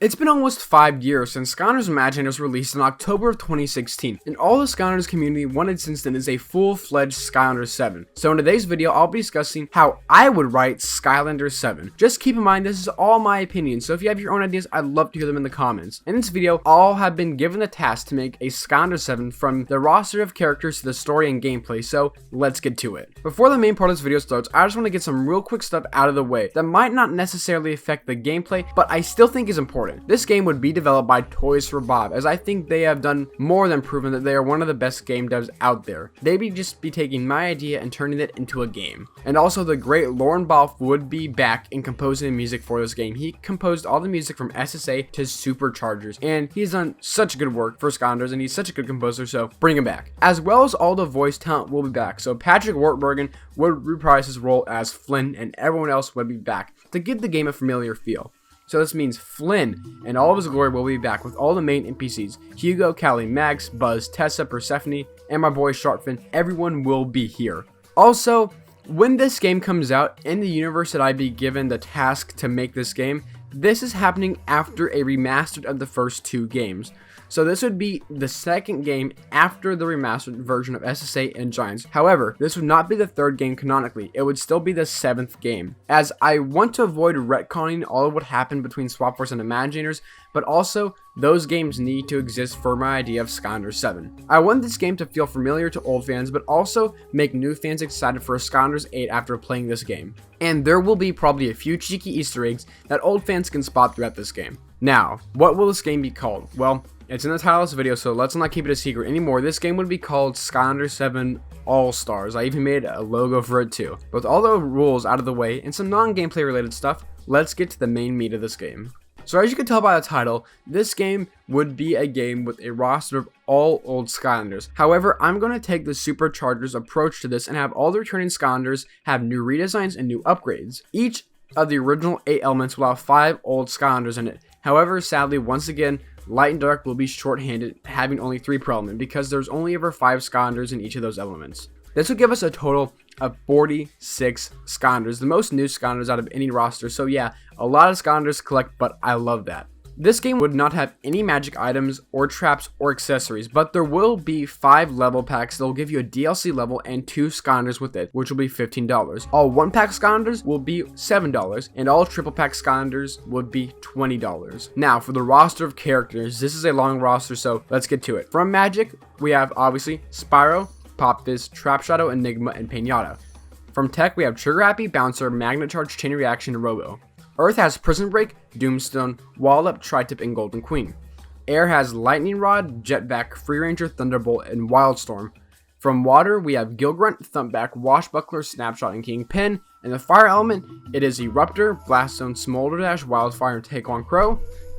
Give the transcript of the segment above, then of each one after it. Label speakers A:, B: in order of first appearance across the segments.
A: It's been almost 5 years since Skylanders Imagine was released in October of 2016, and all the Skylanders community wanted since then is a full-fledged Skylanders 7. So in today's video, I'll be discussing how I would write Skylanders 7. Just keep in mind, this is all my opinion, so if you have your own ideas, I'd love to hear them in the comments. In this video, all have been given the task to make a Skylanders 7 from the roster of characters to the story and gameplay, so let's get to it. Before the main part of this video starts, I just want to get some real quick stuff out of the way that might not necessarily affect the gameplay, but I still think is important. This game would be developed by Toys for Bob, as I think they have done more than proven that they are one of the best game devs out there. They'd just be taking my idea and turning it into a game. And also, the great Lauren Balfe would be back in composing the music for this game. He composed all the music from SSA to Superchargers, and he's done such good work for Skylanders, and he's such a good composer, so bring him back. As well as all the voice talent will be back, so Patrick Wartburgen would reprise his role as Flynn, and everyone else would be back to give the game a familiar feel. So this means Flynn and all of his glory will be back with all the main NPCs. Hugo, Callie, Max, Buzz, Tessa, Persephone, and my boy Sharkfin. Everyone will be here. Also, when this game comes out, in the universe that I'd be given the task to make this game, this is happening after a remastered of the first two games. So this would be the second game after the remastered version of SSA and Giants. However, this would not be the third game canonically. It would still be the 7th game, as I want to avoid retconning all of what happened between Swap Force and Imaginators, but also those games need to exist for my idea of Skylanders 7. I want this game to feel familiar to old fans, but also make new fans excited for Skylanders 8 after playing this game. And there will be probably a few cheeky Easter eggs that old fans can spot throughout this game. Now, what will this game be called? Well, it's in the title of this video, so let's not keep it a secret anymore. This game would be called Skylanders 7 All-Stars. I even made a logo for it too. But with all the rules out of the way and some non-gameplay related stuff, let's get to the main meat of this game. So as you can tell by the title, this game would be a game with a roster of all old Skylanders. However, I'm going to take the Superchargers approach to this and have all the returning Skylanders have new redesigns and new upgrades. Each of the original 8 elements will have 5 old Skylanders in it. However, sadly, once again, Light and Dark will be short-handed, having only 3 per element, because there's only ever 5 Skylanders in each of those elements. This would give us a total of 46 Skylanders, the most new Skylanders out of any roster, so yeah, a lot of Skylanders to collect, but I love that. This game would not have any magic items or traps or accessories, but there will be 5 level packs that will give you a DLC level and 2 Skylanders with it, which will be $15. All 1-pack Skylanders will be $7, and all triple pack Skylanders would be $20. Now, for the roster of characters, this is a long roster, so let's get to it. From Magic, we have obviously Spyro, Pop Fizz, Trap Shadow, Enigma, and Pinata. From Tech, we have Trigger Happy, Bouncer, Magnet Charge, Chain Reaction, and Robo. Earth has Prison Break, Doomstone, Wall Up, Tri-Tip, and Golden Queen. Air has Lightning Rod, Jetback, Free Ranger, Thunderbolt, and Wildstorm. From Water, we have Gilgrunt, Thumpback, Washbuckler, Snapshot, and Kingpin. And the Fire element, it is Eruptor, Blaststone, Smolder Dash, Wildfire, and Take on Crow.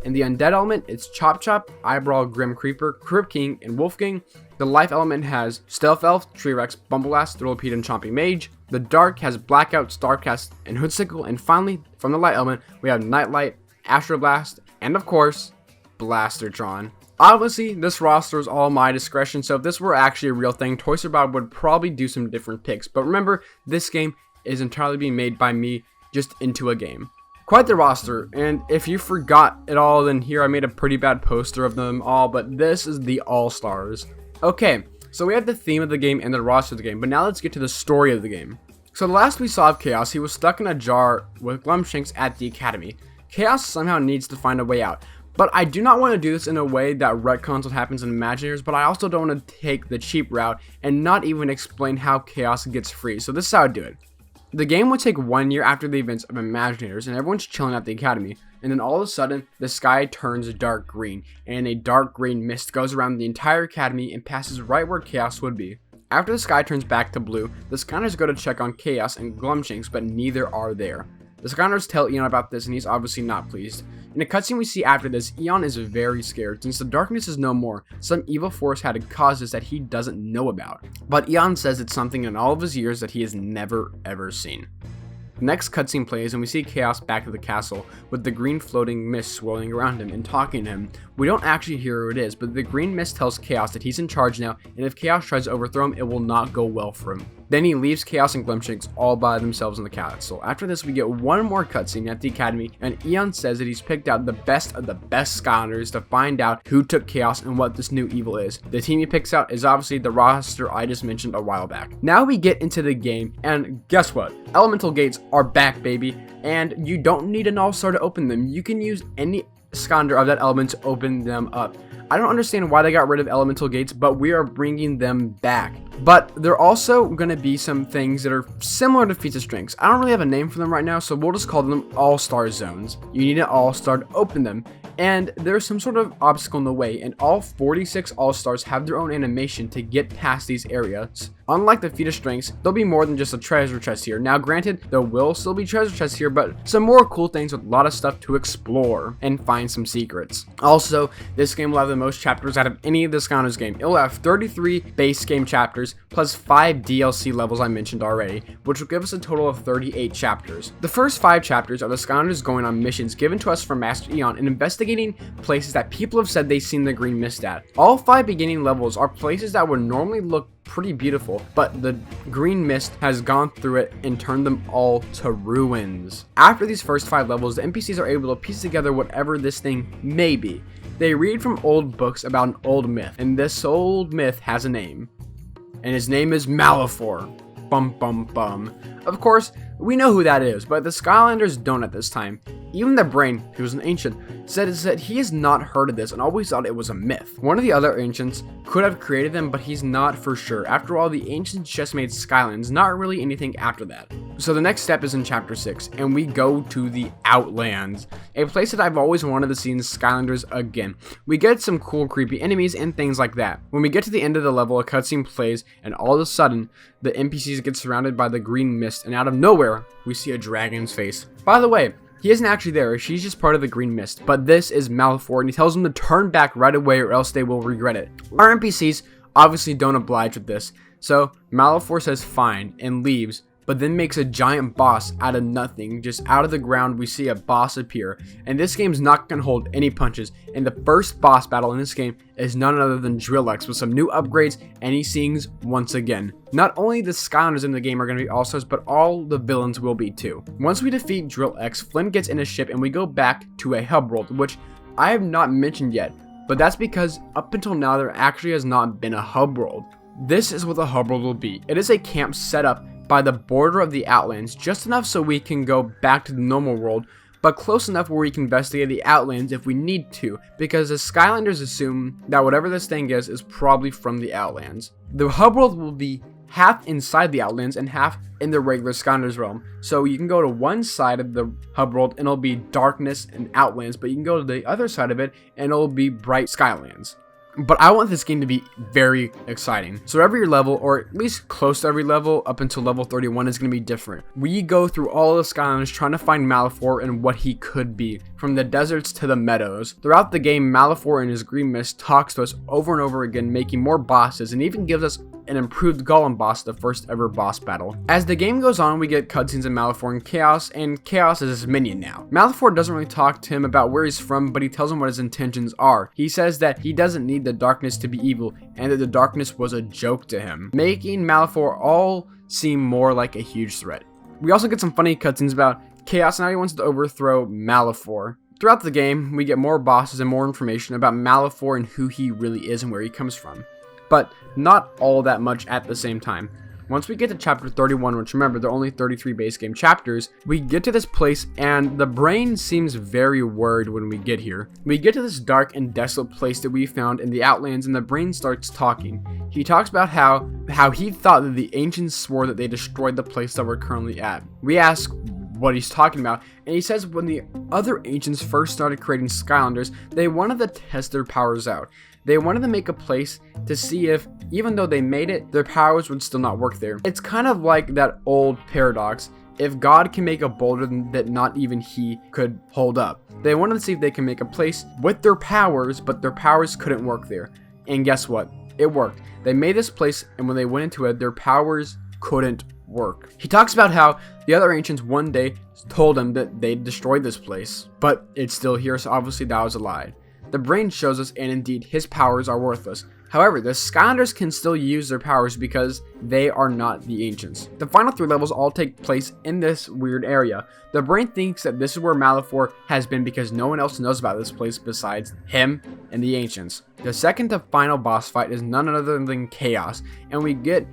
A: In the Undead element, it's Chop Chop, Eyebrow, Grim Creeper, Crib King, and Wolf King. The Life element has Stealth Elf, Tree Rex, Bumbleblast, Thrillipede, and Chomping Mage. The Dark has Blackout, Starcast, and Hoodsickle. And finally, from the Light element, we have Nightlight, Astroblast, and of course, Blastertron. Obviously, this roster is all my discretion, so if this were actually a real thing, Toys for Bob would probably do some different picks. But remember, this game is entirely being made by me just into a game. Quite the roster, and if you forgot it all, then here I made a pretty bad poster of them all, but this is the All-Stars. Okay, so we have the theme of the game and the roster of the game, but now let's get to the story of the game. So the last we saw of Chaos, he was stuck in a jar with Glumshanks at the academy. Chaos somehow needs to find a way out, but I do not want to do this in a way that retcons what happens in Imaginators, but I also don't want to take the cheap route and not even explain how Chaos gets free, so this is how I do it. The game would take 1 year after the events of Imaginators, and everyone's chilling at the academy, and then all of a sudden, the sky turns dark green, and a dark green mist goes around the entire academy and passes right where Chaos would be. After the sky turns back to blue, the Skylanders go to check on Chaos and Glumshanks, but neither are there. The Skylanders tell Eon about this, and he's obviously not pleased. In a cutscene we see after this, Eon is very scared since the darkness is no more. Some evil force had caused this that he doesn't know about. But Eon says it's something in all of his years that he has never ever seen. The next cutscene plays and we see Chaos back at the castle with the green floating mist swirling around him and talking to him. We don't actually hear who it is, but the green mist tells Chaos that he's in charge now, and if Chaos tries to overthrow him, it will not go well for him. Then he leaves Chaos and Glimshanks all by themselves in the castle. After this, we get one more cutscene at the academy, and Eon says that he's picked out the best of the best Skylanders to find out who took Chaos and what this new evil is. The team he picks out is obviously the roster I just mentioned a while back. Now we get into the game, and guess what? Elemental gates are back, baby, and you don't need an all-star to open them. You can use any Skylander of that element to open them up. I don't understand why they got rid of elemental gates, but we are bringing them back. But there are also going to be some things that are similar to feats of strengths. I don't really have a name for them right now, so we'll just call them all-star zones. You need an all-star to open them, and there's some sort of obstacle in the way, and all 46 all-stars have their own animation to get past these areas. Unlike the feat of strengths, there'll be more than just a treasure chest here. Now granted, there will still be treasure chests here, but some more cool things with a lot of stuff to explore and find some secrets. Also, this game will have the most chapters out of any of the Skylanders game. It will have 33 base game chapters, plus 5 DLC levels I mentioned already, which will give us a total of 38 chapters. The first 5 chapters are the Skylanders going on missions given to us from Master Eon and investigating places that people have said they've seen the green mist at. All 5 beginning levels are places that would normally look pretty beautiful, but the green mist has gone through it and turned them all to ruins. After these first 5 levels, the NPCs are able to piece together whatever this thing may be. They read from old books about an old myth, and this old myth has a name, and his name is Malefor. Bum bum bum. Of course, we know who that is, but the Skylanders don't at this time. Even the brain, who was an ancient, said that he has not heard of this and always thought it was a myth. One of the other ancients could have created them, but he's not for sure. After all, the ancients just made Skylands, not really anything after that. So the next step is in chapter 6, and we go to the Outlands, a place that I've always wanted to see in Skylanders again. We get some cool creepy enemies and things like that. When we get to the end of the level, a cutscene plays, and all of a sudden, the NPCs get surrounded by the green mist, and out of nowhere, we see a dragon's face. By the way, he isn't actually there, she's just part of the green mist, but this is Malefor, and he tells them to turn back right away or else they will regret it. Our NPCs obviously don't oblige with this, so Malefor says fine and leaves, but then makes a giant boss out of nothing. Just out of the ground, we see a boss appear, and this game's not gonna hold any punches, and the first boss battle in this game is none other than Drillex with some new upgrades, and he sings once again. Not only the Skylanders in the game are gonna be all-stars, but all the villains will be too. Once we defeat Drillex, Flynn gets in a ship, and we go back to a hub world, which I have not mentioned yet, but that's because up until now, there actually has not been a hub world. This is what the hub world will be. It is a camp set up by the border of the Outlands, just enough so we can go back to the normal world, but close enough where we can investigate the Outlands if we need to, because the Skylanders assume that whatever this thing is probably from the Outlands. The hub world will be half inside the Outlands and half in the regular Skylanders realm, so you can go to one side of the hub world and it'll be darkness and Outlands, but you can go to the other side of it and it'll be bright Skylands. But I want this game to be very exciting. So every level, or at least close to every level, up until level 31 is going to be different. We go through all of the Skylanders trying to find Malefor and what he could be, from the deserts to the meadows. Throughout the game, Malefor and his green mist talks to us over and over again, making more bosses, and even gives us an improved Golem boss, the first ever boss battle. As the game goes on, we get cutscenes of Malefor and Chaos is his minion now. Malefor doesn't really talk to him about where he's from, but he tells him what his intentions are. He says that he doesn't need the darkness to be evil, and that the darkness was a joke to him, making Malefor all seem more like a huge threat. We also get some funny cutscenes about Chaos and how he wants to overthrow Malefor. Throughout the game, we get more bosses and more information about Malefor and who he really is and where he comes from. But not all that much at the same time. Once we get to chapter 31, which remember, there are only 33 base game chapters, we get to this place and the brain seems very worried when we get here. We get to this dark and desolate place that we found in the Outlands, and the brain starts talking. He talks about how he thought that the ancients swore that they destroyed the place that we're currently at. We ask what he's talking about, and he says when the other ancients first started creating Skylanders, they wanted to test their powers out. They wanted to make a place to see if, even though they made it, their powers would still not work there. It's kind of like that old paradox. If God can make a boulder that not even he could hold up. They wanted to see if they can make a place with their powers, but their powers couldn't work there. And guess what? It worked. They made this place, and when they went into it, their powers couldn't work. He talks about how the other ancients one day told him that they destroyed this place, but it's still here, so obviously that was a lie. The brain shows us, and indeed, his powers are worthless. However, the Skylanders can still use their powers because they are not the Ancients. The final 3 levels all take place in this weird area. The brain thinks that this is where Malefor has been because no one else knows about this place besides him and the Ancients. The second to final boss fight is none other than Chaos, and we get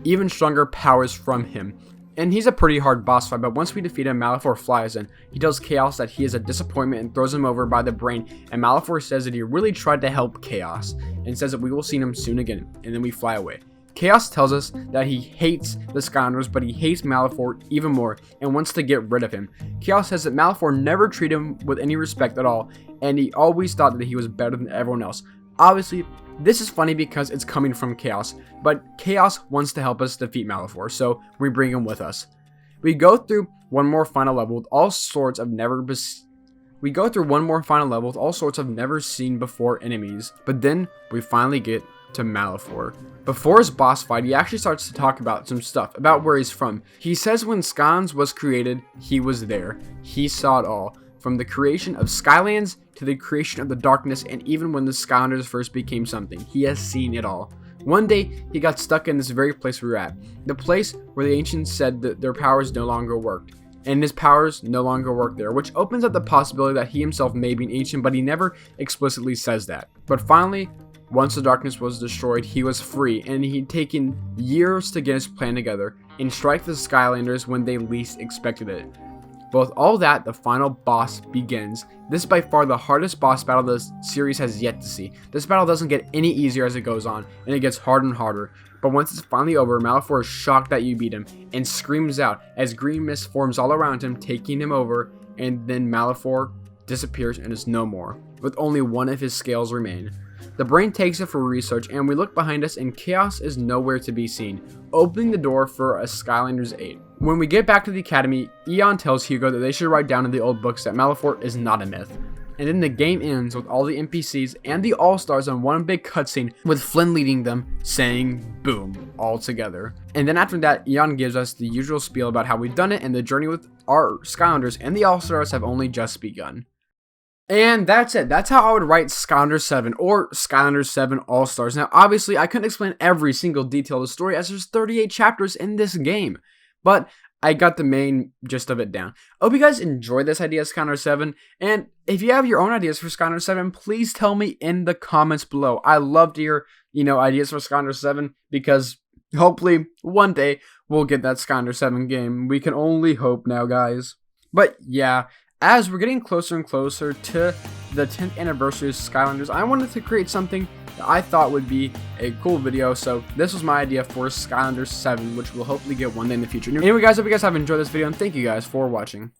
A: even stronger powers from him. And he's a pretty hard boss fight, but once we defeat him, Malefor flies in. He tells Chaos that he is a disappointment and throws him over by the brain, and Malefor says that he really tried to help Chaos, and says that we will see him soon again, and then we fly away. Chaos tells us that he hates the Skylanders, but he hates Malefor even more, and wants to get rid of him. Chaos says that Malefor never treated him with any respect at all, and he always thought that he was better than everyone else. Obviously, this is funny because it's coming from Chaos, but Chaos wants to help us defeat Malefor, so we bring him with us. We go through one more final level with all sorts of never seen before enemies, but then we finally get to Malefor. Before his boss fight, he actually starts to talk about some stuff, about where he's from. He says when Skylanders was created, he was there. He saw it all. From the creation of Skylands to the creation of the darkness, and even when the Skylanders first became something, he has seen it all. One day, he got stuck in this very place we're at, the place where the Ancients said that their powers no longer worked, and his powers no longer work there, which opens up the possibility that he himself may be an Ancient, but he never explicitly says that. But finally, once the darkness was destroyed, he was free, and he'd taken years to get his plan together and strike the Skylanders when they least expected it. With all that, the final boss begins. This is by far the hardest boss battle the series has yet to see. This battle doesn't get any easier as it goes on, and it gets harder and harder. But once it's finally over, Malefor is shocked that you beat him, and screams out as green mist forms all around him, taking him over, and then Malefor disappears and is no more, with only one of his scales remain. The brain takes it for research, and we look behind us and Chaos is nowhere to be seen, opening the door for a Skylanders 8. When we get back to the academy, Eon tells Hugo that they should write down in the old books that Malefor is not a myth. And then the game ends with all the NPCs and the All-Stars on one big cutscene with Flynn leading them, saying boom, all together. And then after that, Eon gives us the usual spiel about how we've done it and the journey with our Skylanders and the All-Stars have only just begun. And that's it. That's how I would write Skylanders 7 or Skylanders 7 All-Stars. Now, obviously, I couldn't explain every single detail of the story as there's 38 chapters in this game, but I got the main gist of it down. I hope you guys enjoyed this idea of Skylanders 7, and if you have your own ideas for Skylanders 7, please tell me in the comments below. I love to hear, ideas for Skylanders 7, because hopefully one day we'll get that Skylanders 7 game. We can only hope now, guys. But yeah, as we're getting closer and closer to the 10th anniversary of Skylanders, I wanted to create something that I thought would be a cool video, so this was my idea for Skylanders 7, which we'll hopefully get one day in the future. Anyway guys, hope you guys have enjoyed this video, and thank you guys for watching.